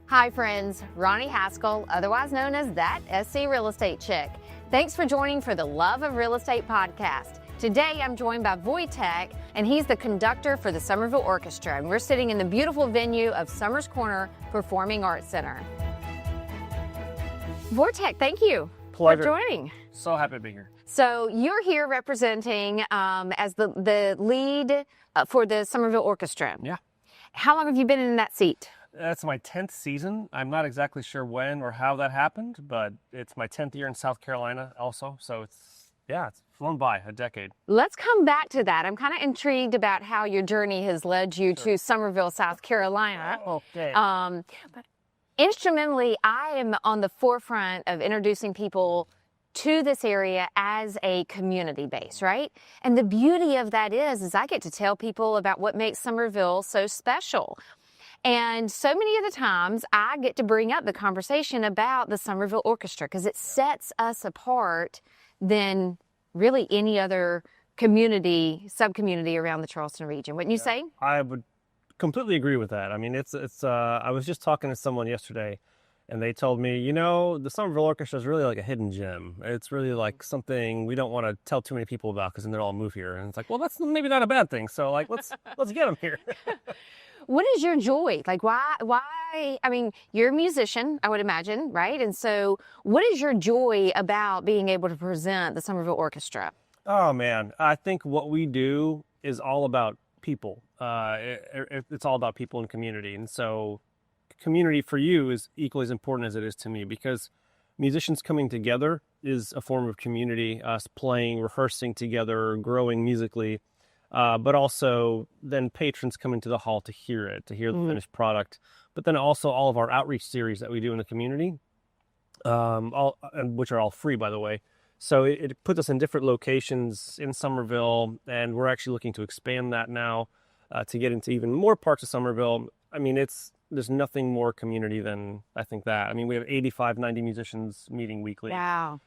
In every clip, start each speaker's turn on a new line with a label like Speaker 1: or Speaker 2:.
Speaker 1: Hi friends, Roni Haskell, otherwise known as That SC Real Estate Chick. Thanks for joining for the Love of Real Estate podcast. Today I'm joined by Wojciech, and he's the conductor for the Summerville Orchestra, and we're sitting in the beautiful venue of Summers Corner Performing Arts Center. Wojciech, thank you for joining.
Speaker 2: So happy to be here.
Speaker 1: So you're here representing as the lead for the Summerville Orchestra.
Speaker 2: Yeah.
Speaker 1: How long have you been in that seat?
Speaker 2: That's my 10th season. I'm not exactly sure when or how that happened, but it's my 10th year in South Carolina also. So it's flown by a decade.
Speaker 1: Let's come back to that. I'm kind of intrigued about how your journey has led you to Summerville, South Carolina.
Speaker 2: Okay.
Speaker 1: But instrumentally, I am on the forefront of introducing people to this area as a community base, right? And the beauty of that is I get to tell people about what makes Summerville so special. And so many of the times I get to bring up the conversation about the Summerville Orchestra because it sets us apart than really any other community, sub-community around the Charleston region. Wouldn't you say?
Speaker 2: I would completely agree with that. I mean, I was just talking to someone yesterday and they told me, you know, the Summerville Orchestra is really like a hidden gem. It's really like something we don't want to tell too many people about because then they'll all move here. And it's like, well, that's maybe not a bad thing. So like, let's get them here.
Speaker 1: What is your joy? Like, why, I mean, you're a musician, I would imagine, right? And so what is your joy about being able to present the Summerville Orchestra?
Speaker 2: Oh, man. I think what we do is all about people. It's all about people and community. And so community for you is equally as important as it is to me because musicians coming together is a form of community, us playing, rehearsing together, growing musically. But also then patrons come into the hall to hear the finished product. But then also all of our outreach series that we do in the community, which are all free, by the way. So it puts us in different locations in Summerville, and we're actually looking to expand that now to get into even more parts of Summerville. I mean, there's nothing more community than I think that. I mean, we have 85, 90 musicians meeting weekly.
Speaker 1: Wow.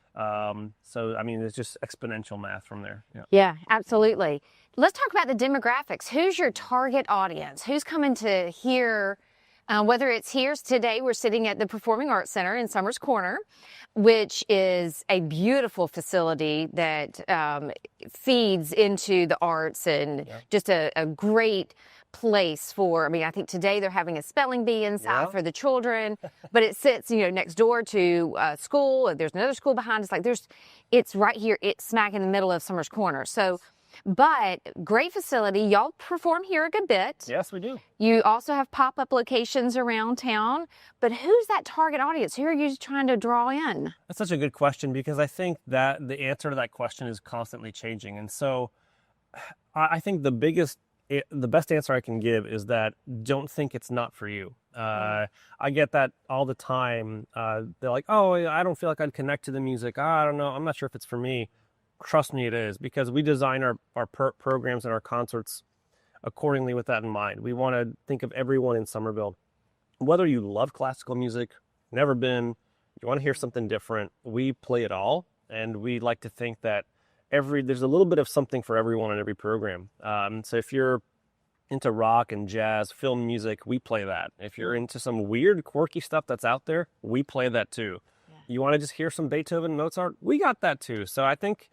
Speaker 2: So, I mean, it's just exponential math from there.
Speaker 1: Yeah, absolutely. Let's talk about the demographics. Who's your target audience? Who's coming to hear, whether it's here today, we're sitting at the Performing Arts Center in Summers Corner, which is a beautiful facility that feeds into the arts and just a great place for, I mean, I think today they're having a spelling bee inside for the children, but it sits, next door to school. There's another school behind us. Like it's right here. It's smack in the middle of Summers Corner. So, but great facility. Y'all perform here a good bit.
Speaker 2: Yes, we do.
Speaker 1: You also have pop-up locations around town, but who's that target audience? Who are you trying to draw in?
Speaker 2: That's such a good question because I think that the answer to that question is constantly changing. And so I think the best answer I can give is that don't think it's not for you. I get that all the time. They're like, oh, I don't feel like I'd connect to the music. I don't know. I'm not sure if it's for me. Trust me, it is, because we design our programs and our concerts accordingly with that in mind. We want to think of everyone in Summerville. Whether you love classical music, never been, you want to hear something different, we play it all. And we like to think that there's a little bit of something for everyone in every program. So if you're into rock and jazz, film music, we play that. If you're into some weird, quirky stuff that's out there, we play that too. Yeah. You want to just hear some Beethoven, Mozart, we got that too. So I think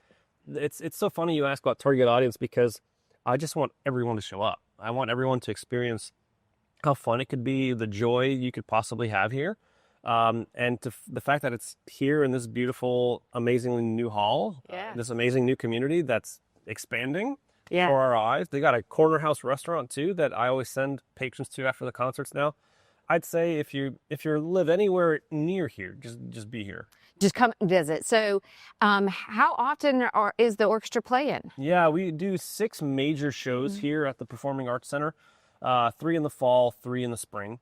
Speaker 2: it's so funny you ask about target audience because I just want everyone to show up. I want everyone to experience how fun it could be, the joy you could possibly have here. And the fact that it's here in this beautiful, amazingly new hall, this amazing new community that's expanding for our eyes. They got a corner house restaurant too that I always send patrons to after the concerts now. I'd say if you live anywhere near here, just be here.
Speaker 1: Just come and visit. So how often is the orchestra playing?
Speaker 2: Yeah, we do 6 major shows here at the Performing Arts Center, 3 in the fall, 3 in the spring.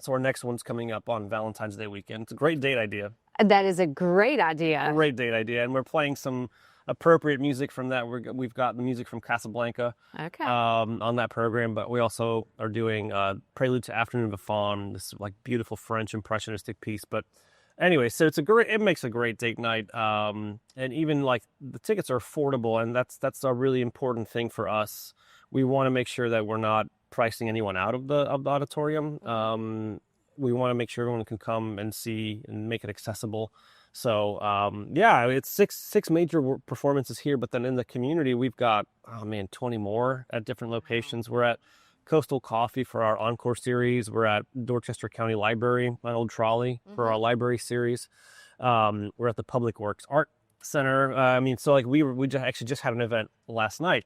Speaker 2: So our next one's coming up on Valentine's Day weekend. It's a great date idea.
Speaker 1: That is a great idea.
Speaker 2: Great date idea. And we're playing some appropriate music from that. We've got the music from Casablanca on that program, but we also are doing Prelude to Afternoon of a Faun, this like beautiful French impressionistic piece. But anyway, so it makes a great date night. And even like the tickets are affordable, and that's a really important thing for us. We want to make sure that we're not pricing anyone out of the auditorium. we want to make sure everyone can come and see and make it accessible. So yeah, it's six major performances here, but then in the community we've got 20 more at different locations. We're at Coastal Coffee for our Encore series. We're at Dorchester County Library, my old trolley, for our library series. We're at the Public Works Art Center. So like we just had an event last night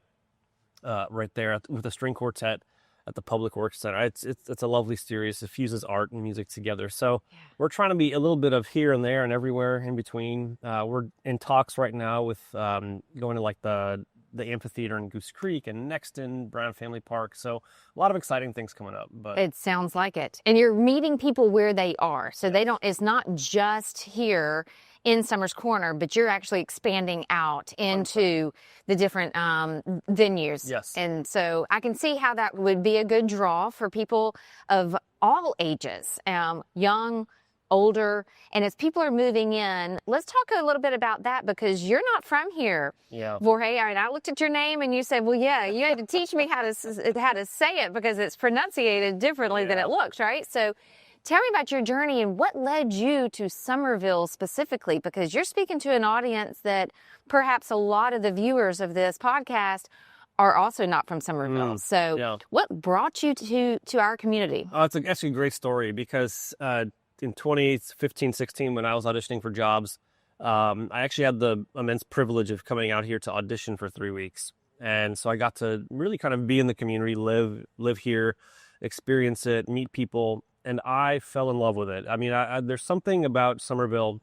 Speaker 2: right there with a string quartet at the Public Works Center. It's a lovely series. It fuses art and music together. So we're trying to be a little bit of here and there and everywhere in between. We're in talks right now with going to like the amphitheater in Goose Creek and Nexton, Brown Family Park. So a lot of exciting things coming up. But
Speaker 1: it sounds like it. And you're meeting people where they are. So it's not just here in Summers Corner, but you're actually expanding out into the different venues.
Speaker 2: Yes.
Speaker 1: And so I can see how that would be a good draw for people of all ages, young, older. And as people are moving in, let's talk a little bit about that, because you're not from here.
Speaker 2: Yeah.
Speaker 1: Jorge, I looked at your name and you said, well, yeah, you had to teach me how to say it because it's pronunciated differently than it looks, right? So tell me about your journey and what led you to Summerville specifically, because you're speaking to an audience that perhaps a lot of the viewers of this podcast are also not from Summerville. So what brought you to our community?
Speaker 2: Oh, it's actually a great story because in 2015, 16, when I was auditioning for jobs, I actually had the immense privilege of coming out here to audition for 3 weeks. And so I got to really kind of be in the community, live here, experience it, meet people, and I fell in love with it. I mean, there's something about Summerville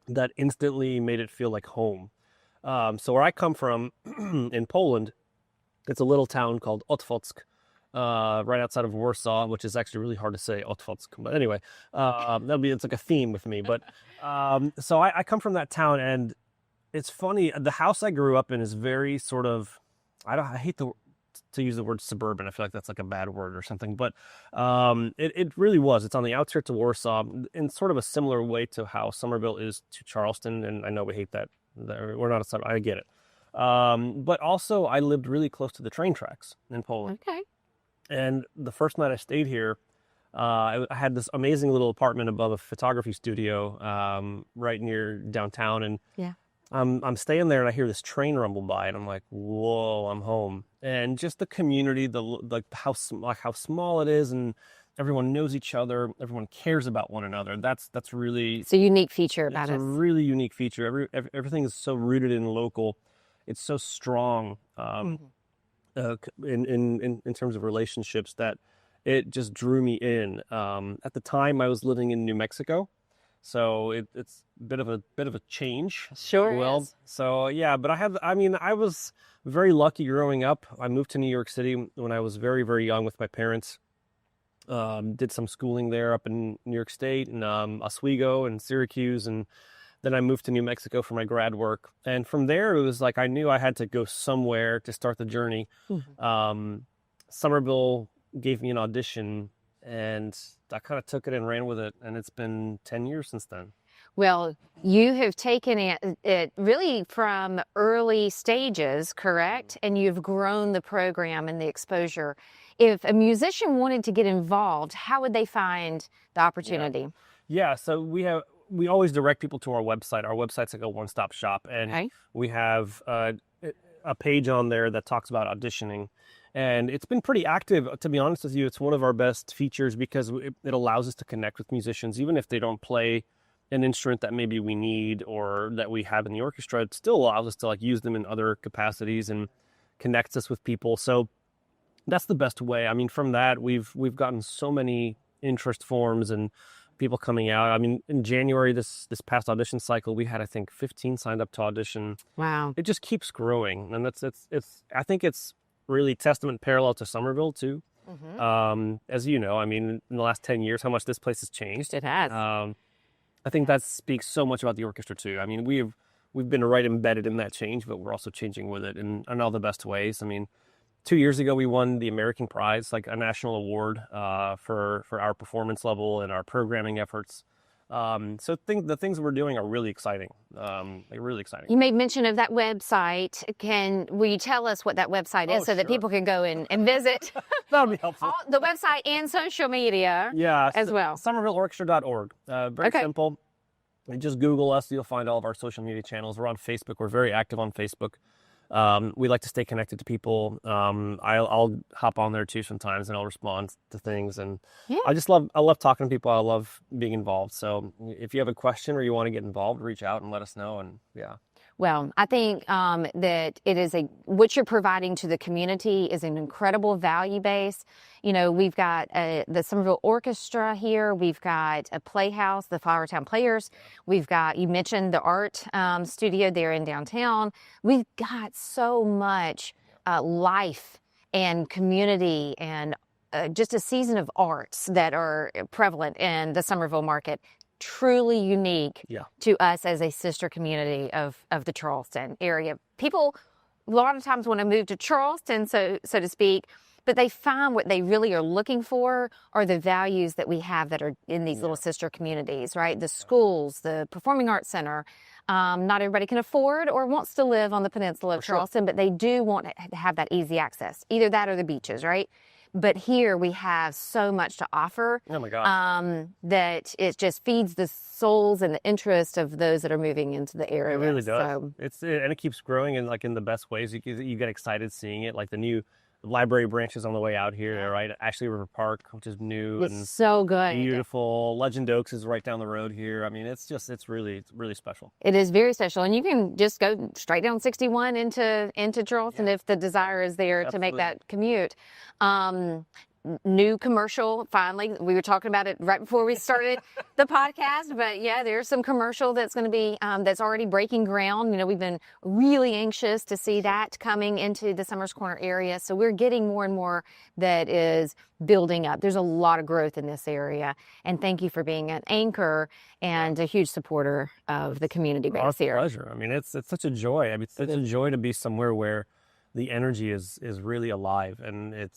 Speaker 2: that instantly made it feel like home. So where I come from in Poland, it's a little town called Otwock, right outside of Warsaw, which is actually really hard to say, Otwock. But anyway, it's like a theme with me. But so I come from that town, and it's funny. The house I grew up in is very sort of, I hate to use the word suburban. I feel like that's like a bad word or something, but it really was. It's on the outskirts of Warsaw in sort of a similar way to how Summerville is to Charleston. And I know we hate that. We're not a suburb. I get it. But also I lived really close to the train tracks in Poland.
Speaker 1: Okay.
Speaker 2: And the first night I stayed here, I had this amazing little apartment above a photography studio right near downtown. And I'm staying there and I hear this train rumble by and I'm like, whoa, I'm home. And just the community, how small it is, and everyone knows each other. Everyone cares about one another. That's really,
Speaker 1: it's a unique feature about it.
Speaker 2: It's a really unique feature. Everything is so rooted in local. It's so strong in terms of relationships that it just drew me in. At the time, I was living in New Mexico. So it's a bit of a change.
Speaker 1: Sure is.
Speaker 2: So yeah, but I was very lucky growing up. I moved to New York City when I was very, very young with my parents. Did some schooling there up in New York State and Oswego and Syracuse, and then I moved to New Mexico for my grad work. And from there, it was like I knew I had to go somewhere to start the journey. Summerville gave me an audition, and I kind of took it and ran with it, and it's been 10 years since then.
Speaker 1: Well, you have taken it really from early stages, correct? And you've grown the program and the exposure. If a musician wanted to get involved, how would they find the opportunity?
Speaker 2: Yeah, so we always direct people to our website. Our website's like a one-stop shop, and we have a page on there that talks about auditioning. And it's been pretty active, to be honest with you. It's one of our best features because it allows us to connect with musicians, even if they don't play an instrument that maybe we need or that we have in the orchestra. It still allows us to like use them in other capacities and connects us with people. So that's the best way. I mean, from that, we've gotten so many interest forms and people coming out. I mean, in January, this past audition cycle, we had, I think, 15 signed up to audition.
Speaker 1: Wow.
Speaker 2: It just keeps growing. And I think it's really testament parallel to Summerville too. As you know, I mean, in the last 10 years, how much this place has changed.
Speaker 1: It has.
Speaker 2: I think that speaks so much about the orchestra too. I mean, we've been right embedded in that change, but we're also changing with it in all the best ways. I mean, 2 years ago, we won the American Prize, like a national award for our performance level and our programming efforts. So the things we're doing are really exciting. Really exciting.
Speaker 1: You made mention of that website. Will you tell us what that website is so that
Speaker 2: Sure.
Speaker 1: people can go and visit
Speaker 2: That'll be helpful.
Speaker 1: the website and social media as well?
Speaker 2: Summervilleorchestra.org. Very
Speaker 1: Okay.
Speaker 2: simple. You just Google us. You'll find all of our social media channels. We're on Facebook. We're very active on Facebook. We like to stay connected to people. I'll hop on there too sometimes, and I'll respond to things. And
Speaker 1: Yeah.
Speaker 2: I love talking to people. I love being involved. So if you have a question or you want to get involved, reach out and let us know. And yeah.
Speaker 1: Well, I think that it is what you're providing to the community is an incredible value base. You know, we've got the Summerville Orchestra here. We've got a playhouse, the Flowertown Players. We've got, you mentioned the art studio there in downtown. We've got so much life and community and just a season of arts that are prevalent in the Summerville market. Truly unique to us as a sister community of the Charleston area. People a lot of times want to move to Charleston, so to speak, but they find what they really are looking for are the values that we have that are in these little sister communities, right? The schools, the Performing Arts Center. Not everybody can afford or wants to live on the peninsula of Charleston, but they do want to have that easy access, either that or the beaches, right? But here we have so much to offer.
Speaker 2: Oh my God.
Speaker 1: That it just feeds the souls and the interest of those that are moving into the area.
Speaker 2: It really does.
Speaker 1: So,
Speaker 2: And it keeps growing in in the best ways. You get excited seeing it, like the new library branches on the way out here, right? Ashley River Park, which is new
Speaker 1: it's
Speaker 2: and
Speaker 1: so good.
Speaker 2: beautiful. Legend Oaks is right down the road here. I mean, it's really special.
Speaker 1: It is very special, and you can just go straight down 61 into Charleston if the desire is there to make that commute. New commercial, finally. We were talking about it right before we started the podcast, but yeah, there's some commercial that's going to be, that's already breaking ground. You know, we've been really anxious to see that coming into the Summers Corner area. So we're getting more and more that is building up. There's a lot of growth in this area. And thank you for being an anchor and a huge supporter of the community base here.
Speaker 2: Our pleasure. I mean, it's such a joy. I mean, it's such a joy to be somewhere where the energy is really alive, and it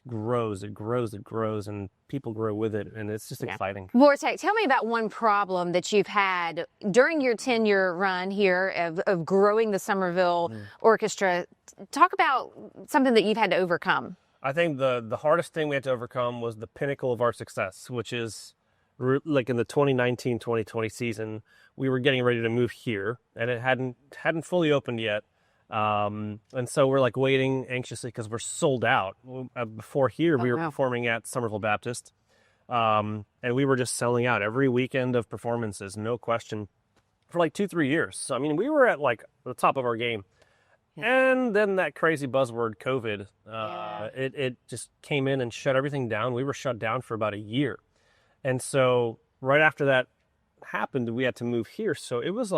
Speaker 2: grows, and people grow with it, and it's just exciting.
Speaker 1: Wojciech, tell me about one problem that you've had during your 10-year run here of growing the Summerville Orchestra. Talk about something that you've had to overcome.
Speaker 2: I think the hardest thing we had to overcome was the pinnacle of our success, which is like in the 2019-2020 season, we were getting ready to move here, and it hadn't fully opened yet. And so we're waiting anxiously because we're sold out. Before here, we were performing at Summerville Baptist, and we were just selling out every weekend of performances, no question, for 2-3 years. So I mean, we were at the top of our game, and then that crazy buzzword COVID, it just came in and shut everything down. We were shut down for about a year, and so right after that happened, we had to move here. So it was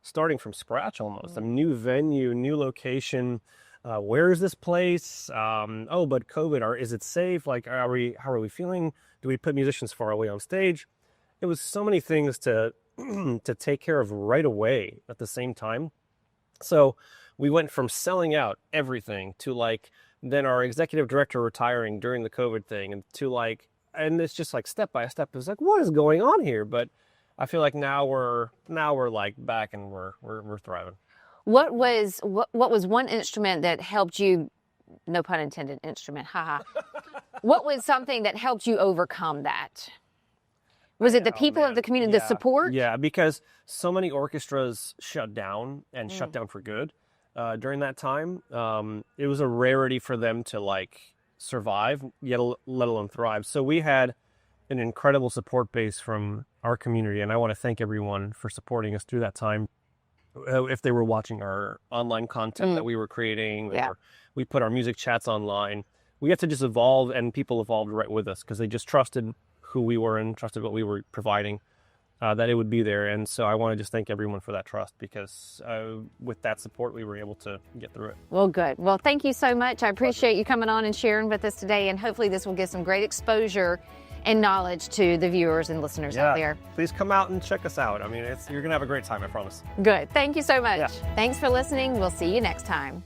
Speaker 2: starting from scratch almost. A new venue, new location. Where is this place? But COVID. Is it safe? How are we feeling? Do we put musicians far away on stage? It was so many things to to take care of right away at the same time. So we went from selling out everything to then our executive director retiring during the COVID thing, and to and it's just step by step. It was what is going on here? But I feel now we're back and we're thriving.
Speaker 1: What was one instrument that helped you? No pun intended. Instrument, haha. What was something that helped you overcome that? Was it the people of the community, the support?
Speaker 2: Yeah, because so many orchestras shut down and shut down for good during that time. It was a rarity for them to survive, yet let alone thrive. So we had an incredible support base from our community, and I want to thank everyone for supporting us through that time. If they were watching our online content that we were creating, or we put our music chats online, we had to just evolve, and people evolved right with us because they just trusted who we were and trusted what we were providing, that it would be there. And so I want to just thank everyone for that trust, because with that support, we were able to get through it.
Speaker 1: Well, good. Well, thank you so much. I appreciate you coming on and sharing with us today, and hopefully this will give some great exposure and knowledge to the viewers and listeners out there.
Speaker 2: Please come out and check us out. I mean, you're going to have a great time, I promise.
Speaker 1: Good. Thank you so much.
Speaker 2: Yeah.
Speaker 1: Thanks for listening. We'll see you next time.